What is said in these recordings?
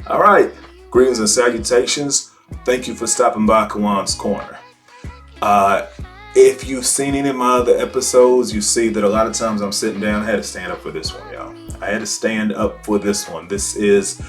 All right, greetings and salutations. Thank you for stopping by Kawan's Corner. Uh, if you've seen any of my other episodes, you see that a lot of times I'm sitting down. I had to stand up for this one, y'all. I had to stand up for this one. This is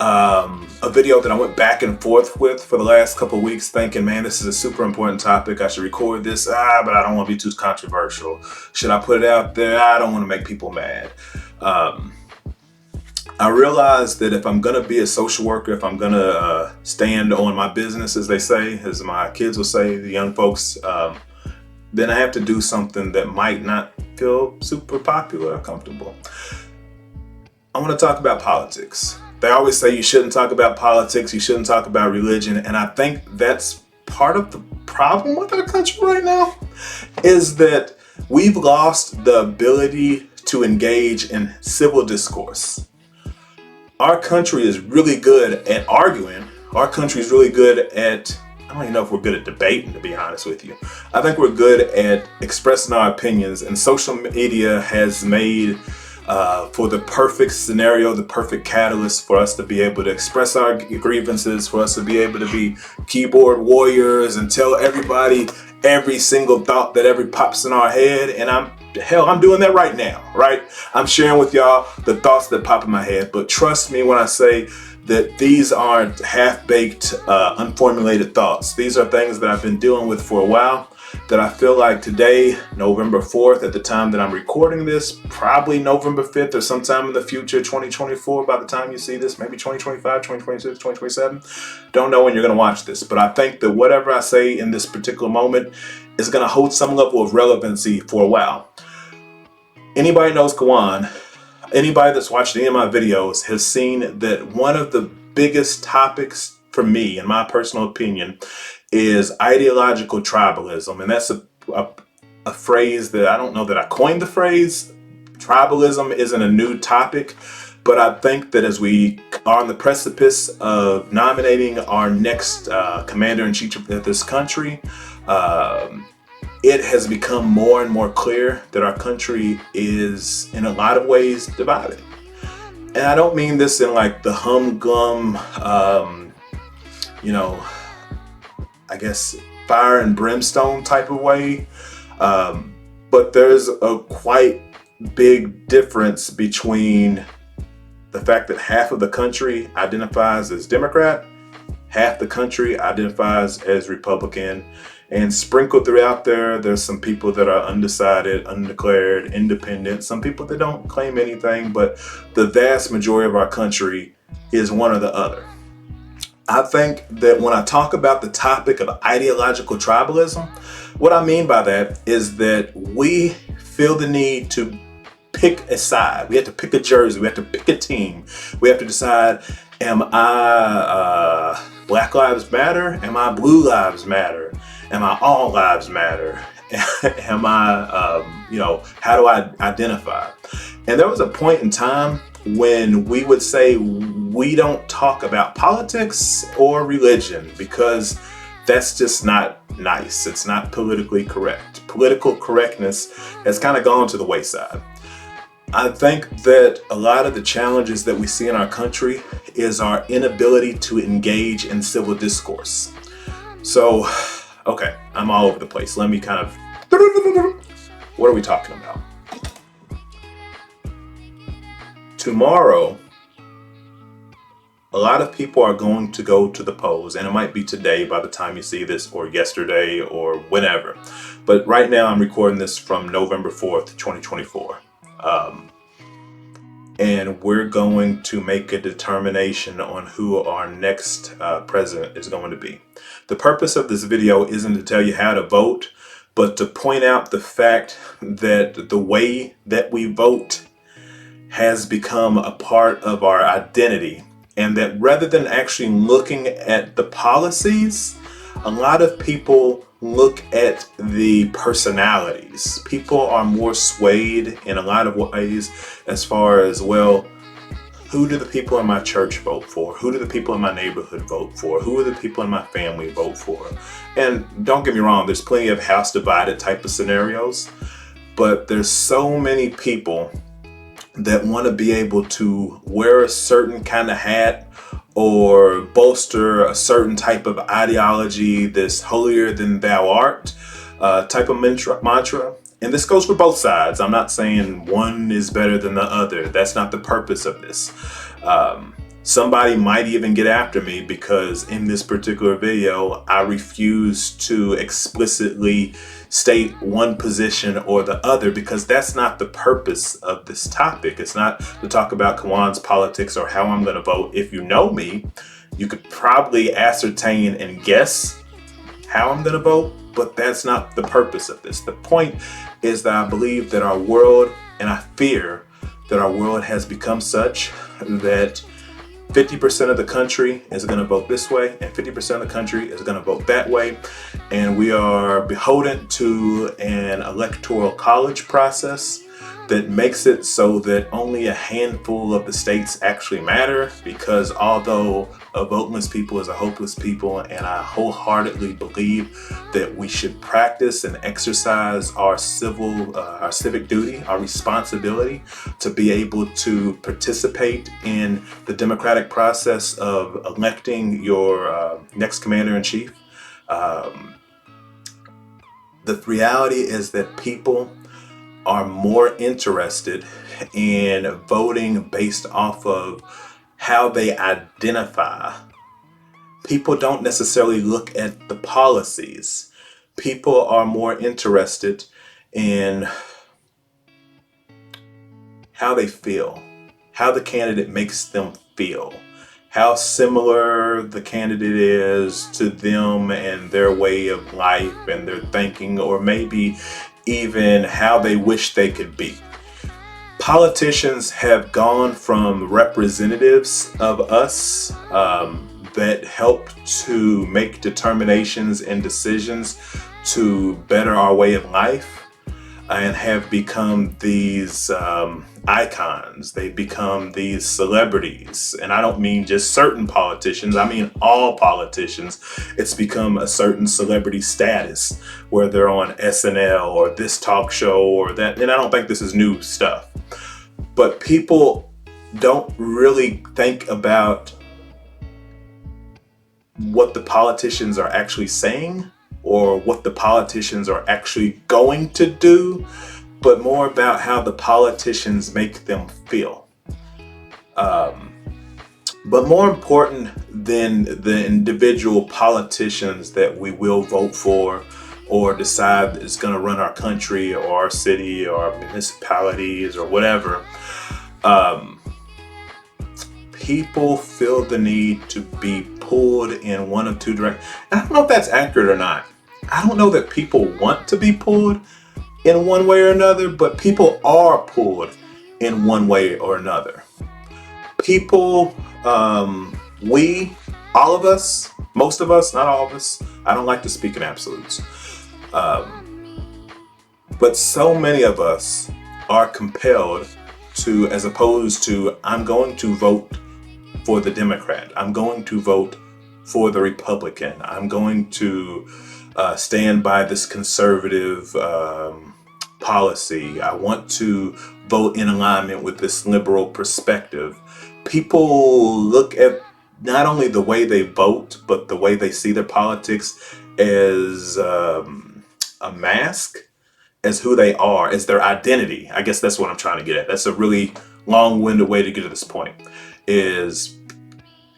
a video that I went back and forth with for the last couple of weeks, thinking, man, this is a super important topic. I should record this, but I don't want to be too controversial. Should I put it out there? I don't want to make people mad. I realized that if I'm going to be a social worker, if I'm going to stand on my business, as they say, as my kids will say, the young folks, then I have to do something that might not feel super popular or comfortable. I want to talk about politics. They always say you shouldn't talk about politics, you shouldn't talk about religion, and I think that's part of the problem with our country right now, is that we've lost the ability to engage in civil discourse. Our country is really good at arguing. Our country is really good at, I don't even know if we're good at debating, to be honest with you. I think we're good at expressing our opinions, and social media has made for the perfect scenario, the perfect catalyst for us to be able to express our grievances, for us to be able to be keyboard warriors and tell everybody every single thought that ever pops in our head. And I'm doing that right now, right? I'm sharing with y'all the thoughts that pop in my head, but trust me when I say that these aren't half-baked, unformulated thoughts. These are things that I've been dealing with for a while, that I feel like today, November 4th, at the time that I'm recording this, probably November 5th or sometime in the future, 2024, by the time you see this, maybe 2025, 2026, 2027. Don't know when you're going to watch this, but I think that whatever I say in this particular moment is going to hold some level of relevancy for a while. Anybody knows Kawan, anybody that's watched any of my videos has seen that one of the biggest topics for me, in my personal opinion, is ideological tribalism. And that's a phrase that I don't know that I coined the phrase. Tribalism isn't a new topic, but I think that as we are on the precipice of nominating our next commander-in-chief of this country, it has become more and more clear that our country is in a lot of ways divided. And I don't mean this in like the humglum, I guess fire and brimstone type of way. But there's a quite big difference between the fact that half of the country identifies as Democrat, half the country identifies as Republican, and sprinkled throughout there's some people that are undecided, undeclared, independent, some people that don't claim anything, but the vast majority of our country is one or the other. I think that when I talk about the topic of ideological tribalism, what I mean by that is that we feel the need to pick a side. We have to pick a jersey. We have to pick a team. We have to decide, am I Black Lives Matter? Am I Blue Lives Matter? Am I All Lives Matter? Am I, how do I identify? And there was a point in time when we would say we don't talk about politics or religion because that's just not nice. It's not politically correct. Political correctness has kind of gone to the wayside. I think that a lot of the challenges that we see in our country is our inability to engage in civil discourse. So, okay, I'm all over the place. Let me kind of, what are we talking about? Tomorrow, a lot of people are going to go to the polls, and it might be today by the time you see this, or yesterday, or whenever. But right now I'm recording this from November 4th, 2024. And we're going to make a determination on who our next president is going to be. The purpose of this video isn't to tell you how to vote, but to point out the fact that the way that we vote has become a part of our identity, and that rather than actually looking at the policies, a lot of people look at the personalities. People are more swayed in a lot of ways as far as, well, who do the people in my church vote for? Who do the people in my neighborhood vote for? Who are the people in my family vote for? And don't get me wrong, there's plenty of house divided type of scenarios, but there's so many people that want to be able to wear a certain kind of hat or bolster a certain type of ideology, this holier than thou art type of mantra. And this goes for both sides. I'm not saying one is better than the other. That's not the purpose of this. Somebody might even get after me because in this particular video, I refuse to explicitly state one position or the other, because that's not the purpose of this topic. It's not to talk about Kawan's politics or how I'm going to vote. If you know me, you could probably ascertain and guess how I'm going to vote, but that's not the purpose of this. The point is that I believe that our world, and I fear that our world has become such that 50% of the country is going to vote this way and 50% of the country is going to vote that way. And we are beholden to an electoral college process that makes it so that only a handful of the states actually matter, because although a voteless people is a hopeless people, and I wholeheartedly believe that we should practice and exercise our civic duty, our responsibility to be able to participate in the democratic process of electing your next commander-in-chief. The reality is that people are more interested in voting based off of how they identify. People don't necessarily look at the policies. People are more interested in how they feel, how the candidate makes them feel, how similar the candidate is to them and their way of life and their thinking, or maybe even how they wish they could be. Politicians have gone from representatives of us that help to make determinations and decisions to better our way of life, and have become these icons. They become these celebrities. And I don't mean just certain politicians, I mean all politicians. It's become a certain celebrity status where they're on SNL or this talk show or that. And I don't think this is new stuff. But people don't really think about what the politicians are actually saying or what the politicians are actually going to do, but more about how the politicians make them feel. But more important than the individual politicians that we will vote for or decide is going to run our country or our city or our municipalities or whatever, people feel the need to be pulled in one of two directions. I don't know if that's accurate or not. I don't know that people want to be pulled in one way or another, but people are pulled in one way or another. People, we, all of us, most of us, not all of us, I don't like to speak in absolutes, but so many of us are compelled to, as opposed to, I'm going to vote for the Democrat, I'm going to vote for the Republican, I'm going to stand by this conservative policy, I want to vote in alignment with this liberal perspective. People look at not only the way they vote, but the way they see their politics as a mask, as who they are, as their identity. I guess that's what I'm trying to get at. That's a really long-winded way to get to this point, is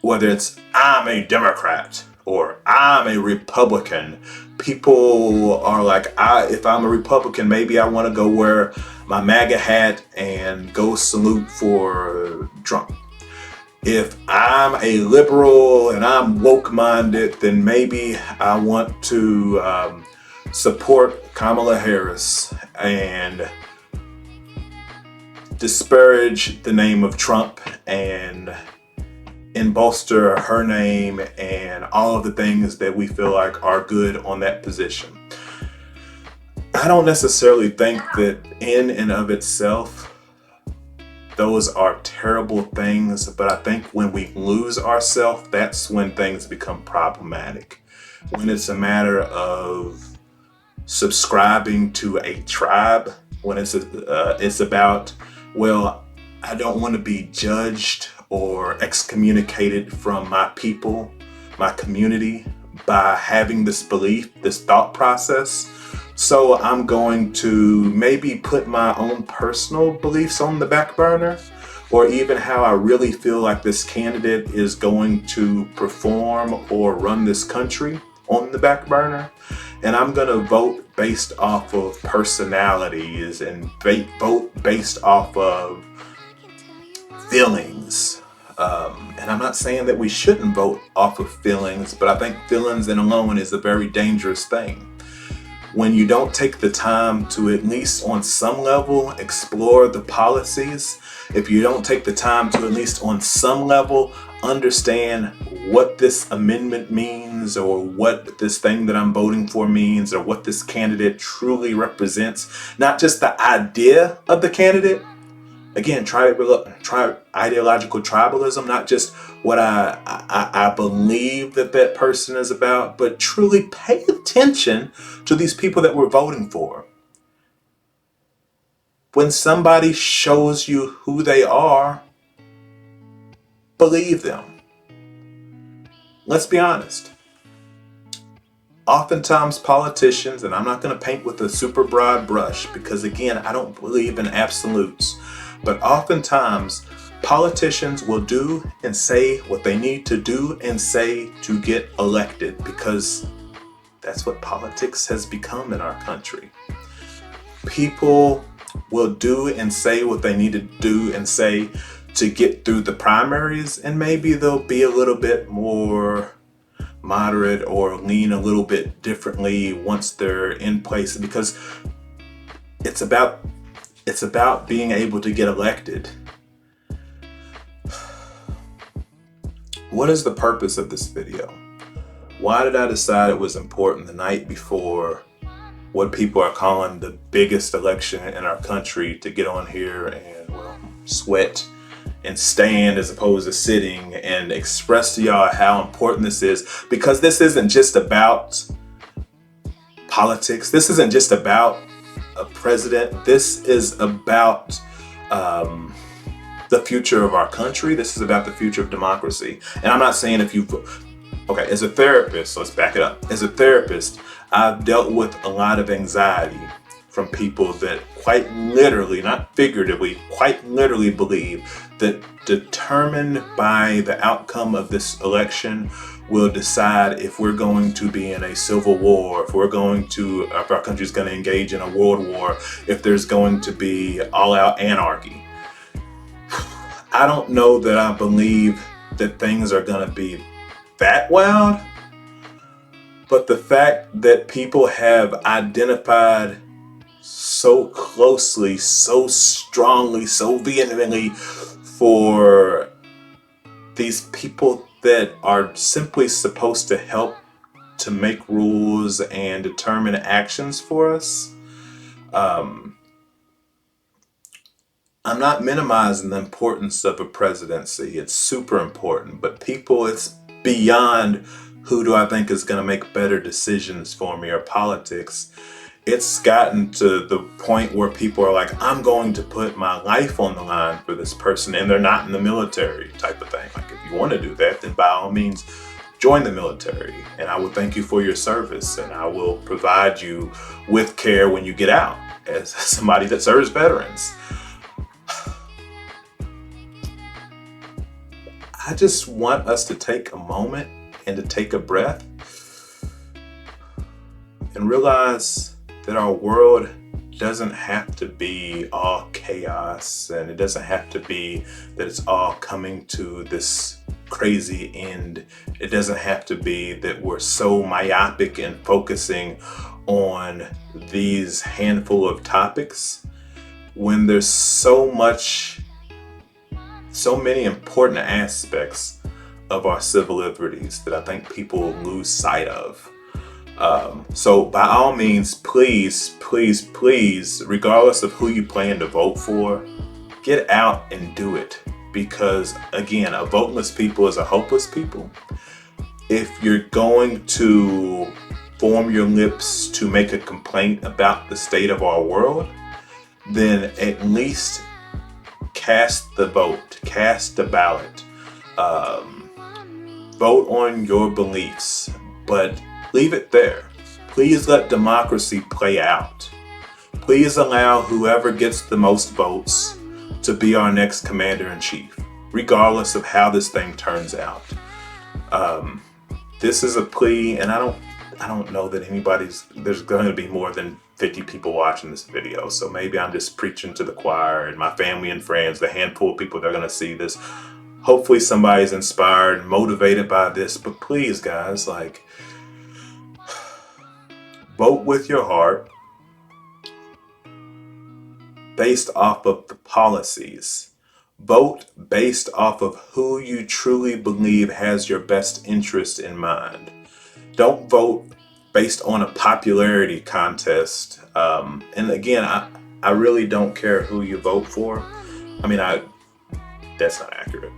whether it's I'm a Democrat or I'm a Republican, people are like, if I'm a Republican, maybe I want to go wear my MAGA hat and go salute for Trump. If I'm a liberal and I'm woke-minded, then maybe I want to support Kamala Harris and disparage the name of Trump and bolster her name and all of the things that we feel like are good on that position. I don't necessarily think that in and of itself those are terrible things, but I think when we lose ourselves, that's when things become problematic. When it's a matter of subscribing to a tribe, when it's about, well, I don't want to be judged or excommunicated from my people, my community, by having this belief, this thought process. So I'm going to maybe put my own personal beliefs on the back burner, or even how I really feel like this candidate is going to perform or run this country on the back burner. And I'm going to vote based off of personalities and vote based off of feelings. And I'm not saying that we shouldn't vote off of feelings, but I think feelings and alone is a very dangerous thing. When you don't take the time to, at least on some level, explore the policies, if you don't take the time to, at least on some level, understand what this amendment means, or what this thing that I'm voting for means, or what this candidate truly represents, not just the idea of the candidate. Again, try ideological tribalism, not just what I believe that person is about, but truly pay attention to these people that we're voting for. When somebody shows you who they are, believe them. Let's be honest. Oftentimes politicians, and I'm not going to paint with a super broad brush because, again, I don't believe in absolutes, but oftentimes politicians will do and say what they need to do and say to get elected, because that's what politics has become in our country. People will do and say what they need to do and say to get through the primaries, and maybe they'll be a little bit more moderate or lean a little bit differently once they're in place, because it's about being able to get elected. What is the purpose of this video? Why did I decide it was important the night before what people are calling the biggest election in our country to get on here and, well, sweat and stand as opposed to sitting and express to y'all how important this is? Because this isn't just about politics. This isn't just about a president. This is about the future of our country. This is about the future of democracy. And I'm not saying okay, as a therapist, let's back it up. As a therapist, I've dealt with a lot of anxiety from people that quite literally, not figuratively, quite literally believe that determined by the outcome of this election will decide if we're going to be in a civil war, if our country's going to engage in a world war, if there's going to be all-out anarchy. I don't know that I believe that things are going to be that wild, but the fact that people have identified so closely, so strongly, so vehemently for these people that are simply supposed to help to make rules and determine actions for us. I'm not minimizing the importance of a presidency. It's super important, but people, it's beyond who do I think is going to make better decisions for me or politics. It's gotten to the point where people are like, I'm going to put my life on the line for this person, and they're not in the military type of thing. Like, if you want to do that, then by all means, join the military, and I will thank you for your service, and I will provide you with care when you get out as somebody that serves veterans. I just want us to take a moment and to take a breath and realize that our world doesn't have to be all chaos, and it doesn't have to be that it's all coming to this crazy end. It doesn't have to be that we're so myopic and focusing on these handful of topics when there's so many important aspects of our civil liberties that I think people lose sight of. So by all means, please, regardless of who you plan to vote for, get out and do it. Because again, a voteless people is a hopeless people. If you're going to form your lips to make a complaint about the state of our world, then at least cast the vote, cast the ballot, vote on your beliefs, but leave it there. Please let democracy play out. Please allow whoever gets the most votes to be our next commander-in-chief, regardless of how this thing turns out. This is a plea, and I don't know that there's going to be more than 50 people watching this video, so maybe I'm just preaching to the choir and my family and friends, the handful of people that are going to see this. Hopefully somebody's inspired, motivated by this, but please guys, like, vote with your heart based off of the policies. Vote based off of who you truly believe has your best interest in mind. Don't vote based on a popularity contest. And again, I really don't care who you vote for. That's not accurate.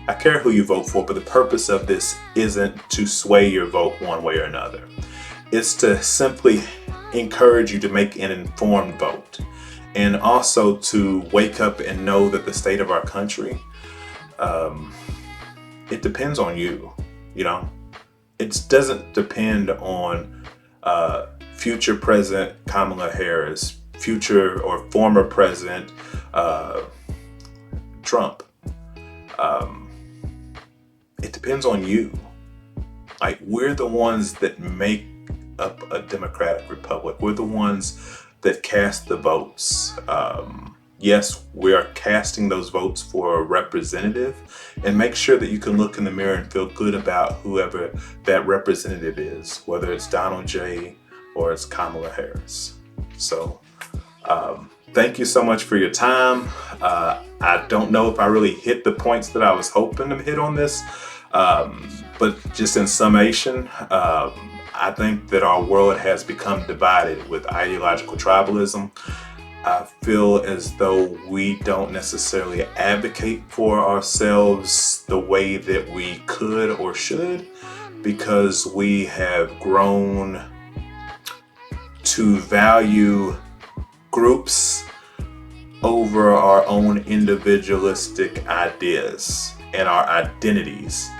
I care who you vote for, but the purpose of this isn't to sway your vote one way or another. It's to simply encourage you to make an informed vote, and also to wake up and know that the state of our country, it depends on you, you know? It doesn't depend on future President Kamala Harris, future or former President Trump. It depends on you. Like, we're the ones that make up a democratic republic. We're the ones that cast the votes. Yes, we are casting those votes for a representative, and make sure that you can look in the mirror and feel good about whoever that representative is, whether it's Donald J. or it's Kamala Harris. So thank you so much for your time. I don't know if I really hit the points that I was hoping to hit on this, but just in summation, I think that our world has become divided with ideological tribalism. I feel as though we don't necessarily advocate for ourselves the way that we could or should, because we have grown to value groups over our own individualistic ideas and our identities.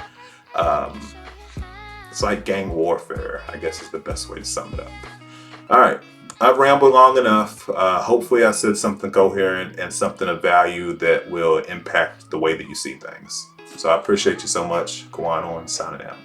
It's like gang warfare, I guess is the best way to sum it up. All right, I've rambled long enough. Hopefully I said something coherent and something of value that will impact the way that you see things. So I appreciate you so much. Go on, signing out.